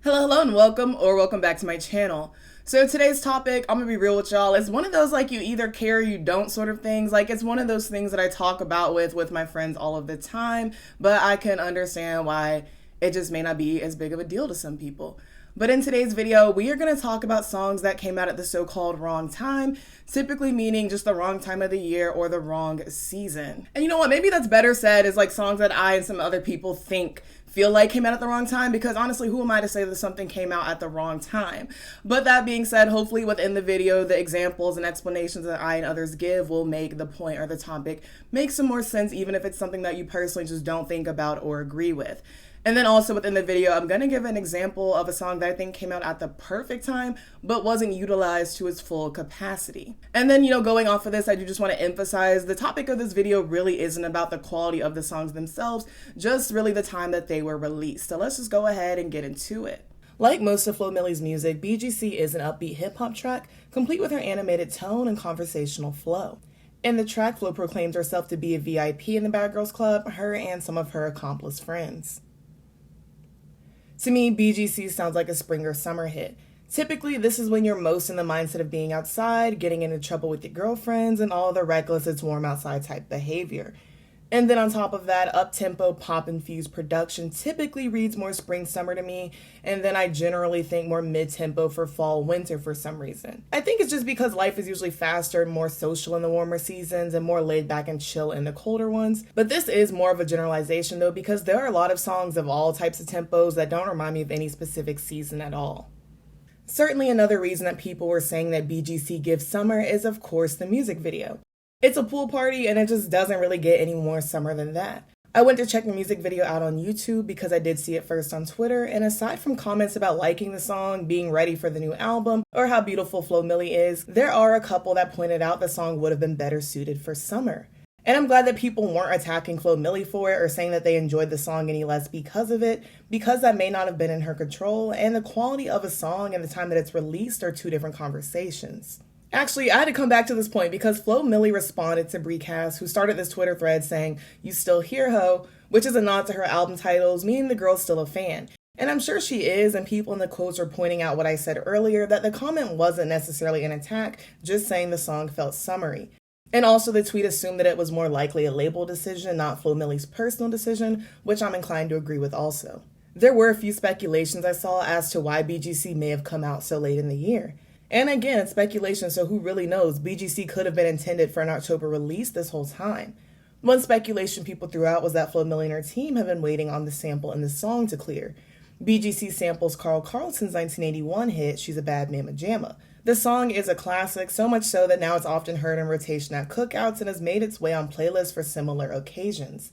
Hello, and welcome back to my channel. So today's topic, I'm gonna be real with y'all, it's one of those like you either care or you don't sort of things. Like it's one of those things that I talk about with my friends all of the time, but I can understand why it just may not be as big of a deal to some people. But in today's video, we are going to talk about songs that came out at the so-called wrong time, typically meaning just the wrong time of the year or the wrong season. And you know what, maybe that's better said is like songs that I and some other people feel like came out at the wrong time, because honestly, who am I to say that something came out at the wrong time? But that being said, hopefully within the video, the examples and explanations that I and others give will make the point or the topic make some more sense, even if it's something that you personally just don't think about or agree with. And then also within the video, I'm going to give an example of a song that I think came out at the perfect time, but wasn't utilized to its full capacity. And then, going off of this, I do just want to emphasize the topic of this video really isn't about the quality of the songs themselves, just really the time that they were released. So let's just go ahead and get into it. Like most of Flo Milli's music, BGC is an upbeat hip-hop track, complete with her animated tone and conversational flow. In the track, Flo proclaims herself to be a VIP in the Bad Girls Club, her and some of her accomplice friends. To me, BGC sounds like a spring or summer hit. Typically, this is when you're most in the mindset of being outside, getting into trouble with your girlfriends, and all the reckless it's warm outside type behavior. And then on top of that, up-tempo, pop-infused production typically reads more spring-summer to me, and then I generally think more mid-tempo for fall-winter for some reason. I think it's just because life is usually faster and more social in the warmer seasons and more laid-back and chill in the colder ones. But this is more of a generalization though, because there are a lot of songs of all types of tempos that don't remind me of any specific season at all. Certainly another reason that people were saying that BGC gives summer is of course the music video. It's a pool party and it just doesn't really get any more summer than that. I went to check the music video out on YouTube because I did see it first on Twitter, and aside from comments about liking the song, being ready for the new album, or how beautiful Flo Milli is, there are a couple that pointed out the song would have been better suited for summer. And I'm glad that people weren't attacking Flo Milli for it or saying that they enjoyed the song any less because of it, because that may not have been in her control, and the quality of a song and the time that it's released are two different conversations. Actually, I had to come back to this point because Flo Milli responded to Breecast, who started this Twitter thread saying, "You still here, ho," which is a nod to her album titles, meaning the girl's still a fan. And I'm sure she is, and people in the quotes were pointing out what I said earlier, that the comment wasn't necessarily an attack, just saying the song felt summery. And also the tweet assumed that it was more likely a label decision, not Flo Milli's personal decision, which I'm inclined to agree with also. There were a few speculations I saw as to why BGC may have come out so late in the year. And again, it's speculation, so who really knows? BGC could have been intended for an October release this whole time. One speculation people threw out was that Flo Milli and her team have been waiting on the sample in the song to clear. BGC samples Carl Carlton's 1981 hit, "She's a Bad Mama Jamma." The song is a classic, so much so that now it's often heard in rotation at cookouts and has made its way on playlists for similar occasions.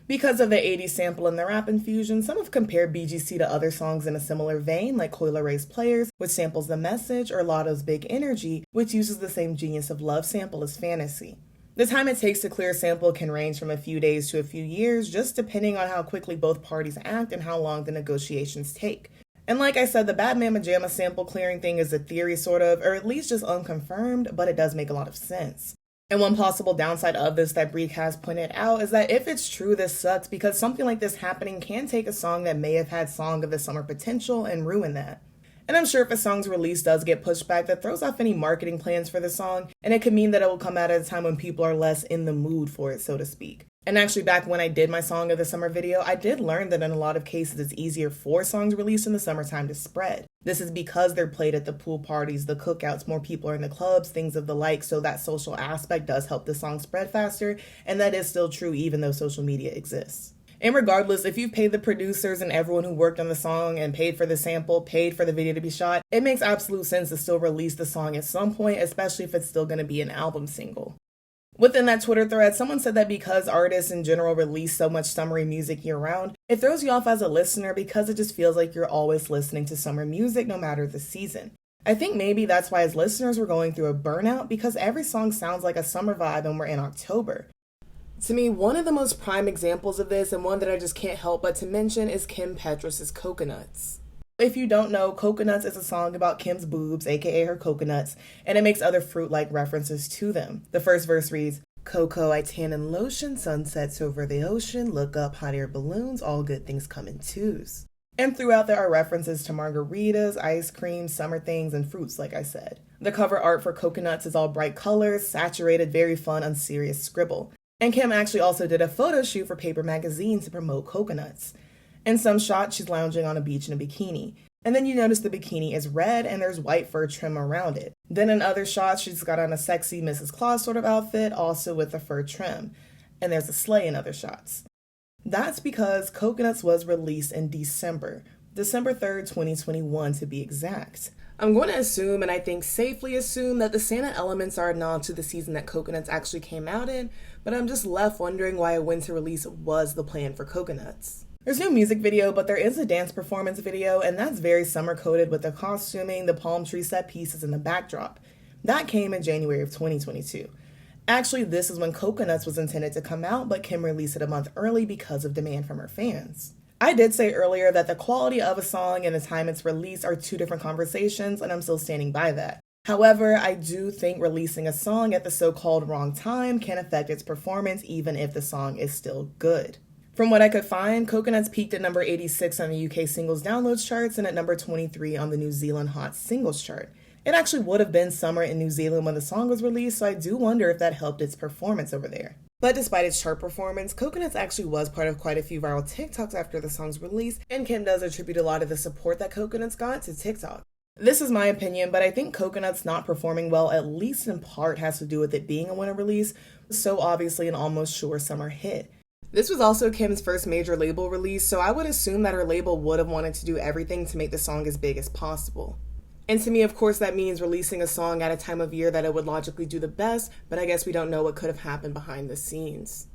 Because of the 80s sample and the rap infusion, some have compared BGC to other songs in a similar vein, like Coil Ray's Players, which samples The Message, or Lotto's Big Energy, which uses the same Genius of Love sample as Fantasy. The time it takes to clear a sample can range from a few days to a few years, just depending on how quickly both parties act and how long the negotiations take. And like I said, the Bad Mama Jamma sample clearing thing is a theory sort of, or at least just unconfirmed, but it does make a lot of sense. And one possible downside of this that Breek has pointed out is that if it's true, this sucks because something like this happening can take a song that may have had Song of the Summer potential and ruin that. And I'm sure if a song's release does get pushed back, that throws off any marketing plans for the song, and it could mean that it will come out at a time when people are less in the mood for it, so to speak. And actually, back when I did my Song of the Summer video, I did learn that in a lot of cases it's easier for songs released in the summertime to spread. This is because they're played at the pool parties, the cookouts, more people are in the clubs, things of the like, so that social aspect does help the song spread faster, and that is still true even though social media exists. And regardless, if you've paid the producers and everyone who worked on the song and paid for the sample, paid for the video to be shot, it makes absolute sense to still release the song at some point, especially if it's still going to be an album single. Within that Twitter thread, someone said that because artists in general release so much summery music year-round, it throws you off as a listener because it just feels like you're always listening to summer music no matter the season. I think maybe that's why as listeners we're going through a burnout because every song sounds like a summer vibe and we're in October. To me, one of the most prime examples of this, and one that I just can't help but to mention, is Kim Petras Coconuts. If you don't know, Coconuts is a song about Kim's boobs, aka her coconuts, and it makes other fruit-like references to them. The first verse reads, "Cocoa, I tan in lotion, sunsets over the ocean, look up, hot air balloons, all good things come in twos." And throughout there are references to margaritas, ice cream, summer things, and fruits, like I said. The cover art for Coconuts is all bright colors, saturated, very fun, unserious scribble. And Kim actually also did a photo shoot for Paper Magazine to promote Coconuts. In some shots, she's lounging on a beach in a bikini. And then you notice the bikini is red and there's white fur trim around it. Then in other shots, she's got on a sexy Mrs. Claus sort of outfit, also with a fur trim. And there's a sleigh in other shots. That's because Coconuts was released in December 3rd, 2021 to be exact. I'm going to assume, and I think safely assume, that the Santa elements are a nod to the season that Coconuts actually came out in, but I'm just left wondering why a winter release was the plan for Coconuts. There's no music video, but there is a dance performance video, and that's very summer-coded with the costuming, the palm tree set pieces, and the backdrop. That came in January of 2022. Actually, this is when Coconuts was intended to come out, but Kim released it a month early because of demand from her fans. I did say earlier that the quality of a song and the time it's released are two different conversations, and I'm still standing by that. However, I do think releasing a song at the so-called wrong time can affect its performance even if the song is still good. From what I could find, Coconuts peaked at number 86 on the UK singles downloads charts and at number 23 on the New Zealand Hot Singles chart. It actually would have been summer in New Zealand when the song was released, so I do wonder if that helped its performance over there. But despite its chart performance, Coconuts actually was part of quite a few viral TikToks after the song's release, and Kim does attribute a lot of the support that Coconuts got to TikTok. This is my opinion, but I think Coconuts not performing well, at least in part, has to do with it being a winter release, so obviously an almost sure summer hit. This was also Kim's first major label release, so I would assume that her label would have wanted to do everything to make the song as big as possible. And to me, of course, that means releasing a song at a time of year that it would logically do the best, but I guess we don't know what could have happened behind the scenes.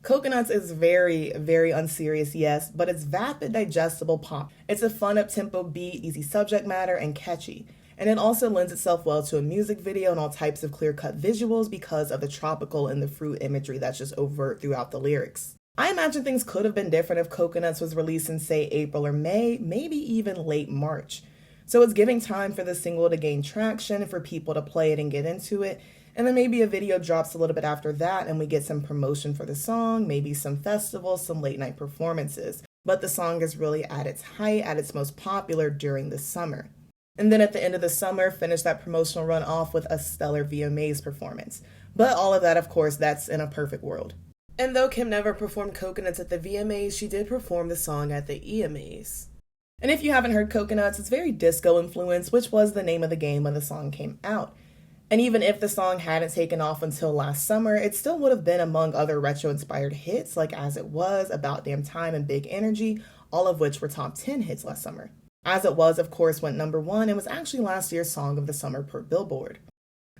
Coconuts is very, very unserious, yes, but it's vapid, digestible pop. It's a fun up-tempo beat, easy subject matter, and catchy. And it also lends itself well to a music video and all types of clear-cut visuals because of the tropical and the fruit imagery that's just overt throughout the lyrics. I imagine things could have been different if Coconuts was released in, say, April or May, maybe even late March. So it's giving time for the single to gain traction, for people to play it and get into it, and then maybe a video drops a little bit after that and we get some promotion for the song, maybe some festivals, some late night performances. But the song is really at its height, at its most popular during the summer. And then at the end of the summer, finish that promotional run off with a stellar VMAs performance. But all of that, of course, that's in a perfect world. And though Kim never performed Coconuts at the VMAs, she did perform the song at the EMAs. And if you haven't heard Coconuts, it's very disco influenced, which was the name of the game when the song came out. And even if the song hadn't taken off until last summer, it still would have been among other retro-inspired hits like As It Was, About Damn Time, and Big Energy, all of which were top 10 hits last summer. As It Was, of course, went number 1 and was actually last year's Song of the Summer per Billboard.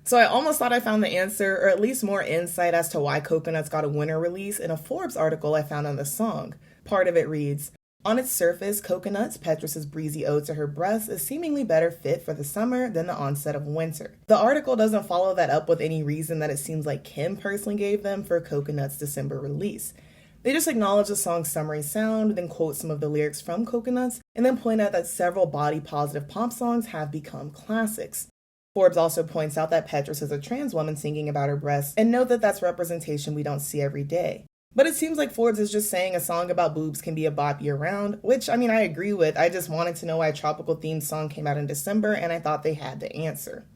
So I almost thought I found the answer, or at least more insight as to why Coconuts got a winter release in a Forbes article I found on the song. Part of it reads, "On its surface, Coconuts, Petras's breezy ode to her breasts, is seemingly better fit for the summer than the onset of winter." The article doesn't follow that up with any reason that it seems like Kim personally gave them for Coconuts' December release. They just acknowledge the song's summery sound, then quote some of the lyrics from Coconuts, and then point out that several body-positive pop songs have become classics. Forbes also points out that Petras is a trans woman singing about her breasts, and note that that's representation we don't see every day. But it seems like Forbes is just saying a song about boobs can be a bop year-round, which, I agree with. I just wanted to know why a tropical-themed song came out in December, and I thought they had the answer.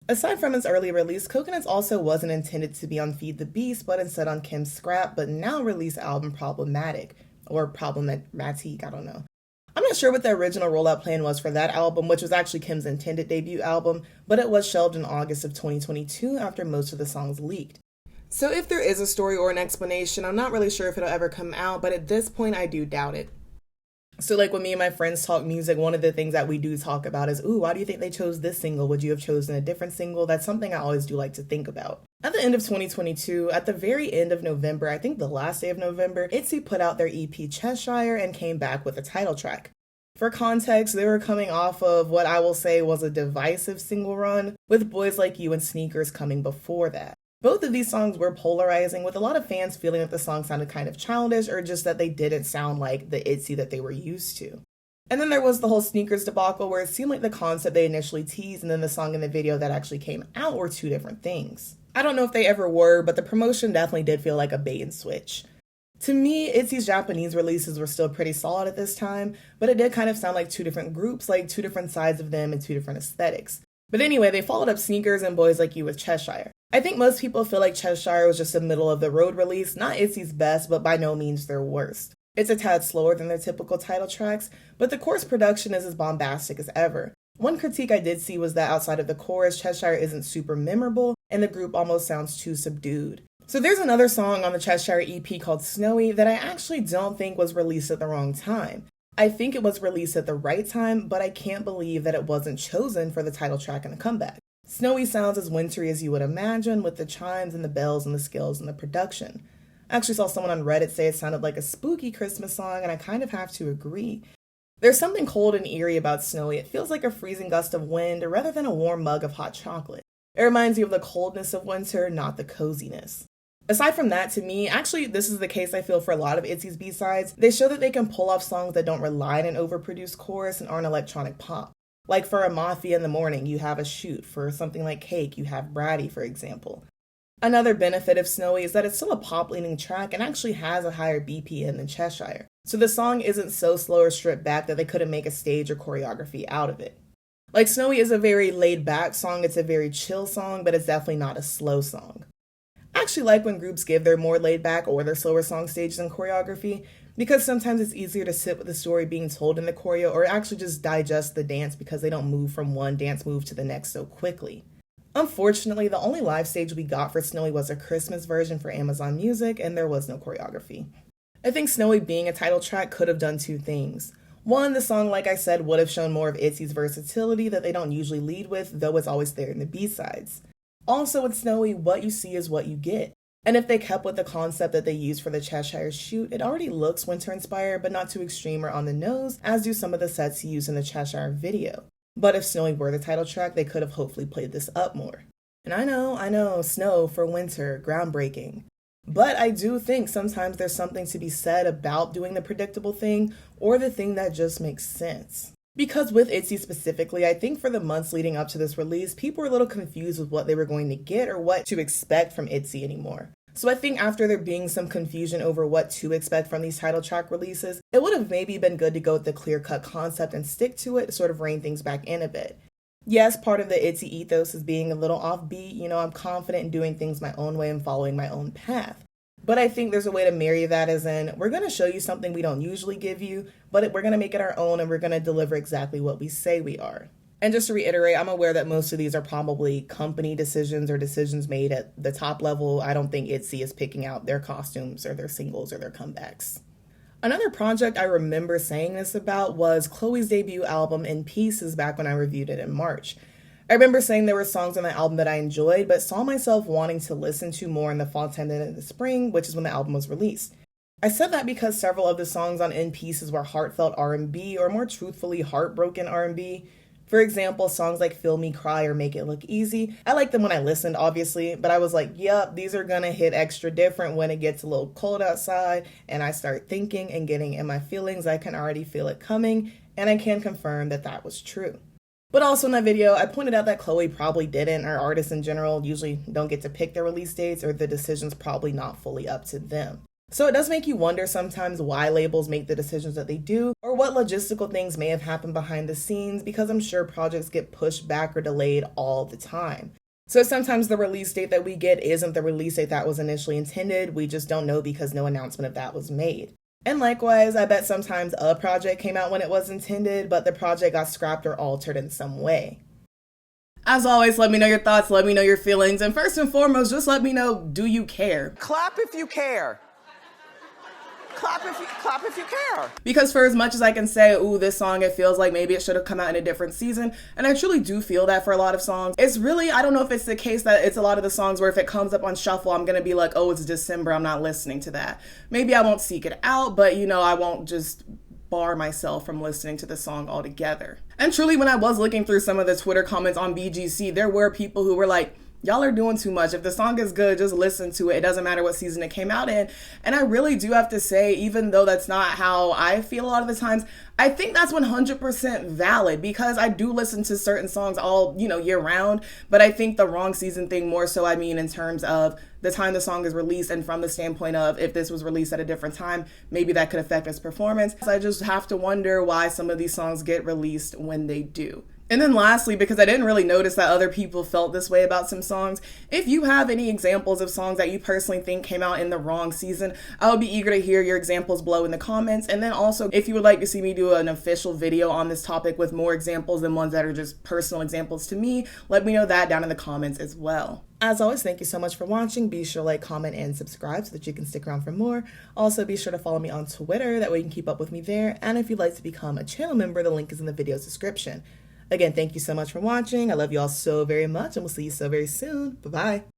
Aside from its early release, Coconuts also wasn't intended to be on Feed the Beast, but instead on Kim's scrap, but now released album Problematic, or Problematique, I don't know. I'm not sure what the original rollout plan was for that album, which was actually Kim's intended debut album, but it was shelved in August of 2022 after most of the songs leaked. So if there is a story or an explanation, I'm not really sure if it'll ever come out, but at this point I do doubt it. So like when me and my friends talk music, one of the things that we do talk about is, why do you think they chose this single? Would you have chosen a different single? That's something I always do like to think about. At the end of 2022, at the very end of November, I think the last day of November, Itzy put out their EP Chesire and came back with a title track. For context, they were coming off of what I will say was a divisive single run, with Boys Like You and Sneakers coming before that. Both of these songs were polarizing, with a lot of fans feeling that the song sounded kind of childish or just that they didn't sound like the Itzy that they were used to. And then there was the whole Sneakers debacle where it seemed like the concept they initially teased and then the song and the video that actually came out were two different things. I don't know if they ever were, but the promotion definitely did feel like a bait and switch. To me, Itzy's Japanese releases were still pretty solid at this time, but it did kind of sound like two different groups, like two different sides of them and two different aesthetics. But anyway, they followed up Sneakers and Boys Like You with Chesire. I think most people feel like Chesire was just a middle of the road release, not Itzy's best, but by no means their worst. It's a tad slower than their typical title tracks, but the chorus production is as bombastic as ever. One critique I did see was that outside of the chorus, Chesire isn't super memorable, and the group almost sounds too subdued. So there's another song on the Chesire EP called Snowy that I actually don't think was released at the wrong time. I think it was released at the right time, but I can't believe that it wasn't chosen for the title track and the comeback. Snowy sounds as wintry as you would imagine, with the chimes and the bells and the skills and the production. I actually saw someone on Reddit say it sounded like a spooky Christmas song, and I kind of have to agree. There's something cold and eerie about Snowy. It feels like a freezing gust of wind rather than a warm mug of hot chocolate. It reminds you of the coldness of winter, not the coziness. Aside from that, to me, actually this is the case I feel for a lot of Itzy's B-sides, they show that they can pull off songs that don't rely on an overproduced chorus and aren't electronic pop. Like for a Mafia in the Morning, you have a shoot. For something like Cake, you have Bratty, for example. Another benefit of Snowy is that it's still a pop-leaning track and actually has a higher BPM than Chesire. So the song isn't so slow or stripped back that they couldn't make a stage or choreography out of it. Like Snowy is a very laid-back song, it's a very chill song, but it's definitely not a slow song. I actually like when groups give their more laid-back or their slower song stages and choreography, because sometimes it's easier to sit with the story being told in the choreo or actually just digest the dance because they don't move from one dance move to the next so quickly. Unfortunately, the only live stage we got for Snowy was a Christmas version for Amazon Music, and there was no choreography. I think Snowy being a title track could have done two things. One, the song, like I said, would have shown more of Itzy's versatility that they don't usually lead with, though it's always there in the B-sides. Also with Snowy, what you see is what you get. And if they kept with the concept that they used for the Cheshire shoot, it already looks winter-inspired, but not too extreme or on the nose, as do some of the sets used in the Cheshire video. But if Snowy were the title track, they could have hopefully played this up more. And I know, snow for winter, groundbreaking. But I do think sometimes there's something to be said about doing the predictable thing, or the thing that just makes sense. Because with Itzy specifically, I think for the months leading up to this release, people were a little confused with what they were going to get or what to expect from Itzy anymore. So I think after there being some confusion over what to expect from these title track releases, it would have maybe been good to go with the clear-cut concept and stick to it to sort of rein things back in a bit. Yes, part of the Itzy ethos is being a little offbeat, I'm confident in doing things my own way and following my own path. But I think there's a way to marry that as in, we're going to show you something we don't usually give you, but we're going to make it our own and we're going to deliver exactly what we say we are. And just to reiterate, I'm aware that most of these are probably company decisions or decisions made at the top level. I don't think Itzy is picking out their costumes or their singles or their comebacks. Another project I remember saying this about was Chloe's debut album In Pieces back when I reviewed it in March. I remember saying there were songs on the album that I enjoyed, but saw myself wanting to listen to more in the fall time than in the spring, which is when the album was released. I said that because several of the songs on In Pieces were heartfelt R&B, or more truthfully, heartbroken R&B. For example, songs like Feel Me Cry or Make It Look Easy. I liked them when I listened, obviously, but I was like, yup, these are gonna hit extra different when it gets a little cold outside, and I start thinking and getting in my feelings. I can already feel it coming, and I can confirm that that was true. But also in that video, I pointed out that Chloe probably didn't, or artists in general usually don't get to pick their release dates, or the decision's probably not fully up to them. So it does make you wonder sometimes why labels make the decisions that they do, or what logistical things may have happened behind the scenes, because I'm sure projects get pushed back or delayed all the time. So sometimes the release date that we get isn't the release date that was initially intended, we just don't know because no announcement of that was made. And likewise, I bet sometimes a project came out when it was intended, but the project got scrapped or altered in some way. As always, let me know your thoughts, let me know your feelings, and first and foremost, just let me know, do you care? Clap if you care. Clap if you care. Because for as much as I can say, ooh, this song, it feels like maybe it should have come out in a different season, and I truly do feel that for a lot of songs, it's really, I don't know if it's the case that it's a lot of the songs where if it comes up on shuffle, I'm gonna be like, oh, it's December, I'm not listening to that. Maybe I won't seek it out, but I won't just bar myself from listening to the song altogether. And truly, when I was looking through some of the Twitter comments on BGC, there were people who were like, Y'all are doing too much. If the song is good, just listen to it. It doesn't matter what season it came out in. And I really do have to say, even though that's not how I feel a lot of the times, I think that's 100% valid, because I do listen to certain songs all, year round. But I think the wrong season thing more so, I mean, in terms of the time the song is released, and from the standpoint of if this was released at a different time, maybe that could affect its performance. I just have to wonder why some of these songs get released when they do. And then lastly, because I didn't really notice that other people felt this way about some songs, if you have any examples of songs that you personally think came out in the wrong season, I would be eager to hear your examples below in the comments. And then also, if you would like to see me do an official video on this topic with more examples than ones that are just personal examples to me, let me know that down in the comments as well. As always, thank you so much for watching. Be sure to like, comment, and subscribe so that you can stick around for more. Also, be sure to follow me on Twitter. That way you can keep up with me there. And if you'd like to become a channel member, the link is in the video's description. Again, thank you so much for watching. I love you all so very much, and we'll see you so very soon. Bye-bye.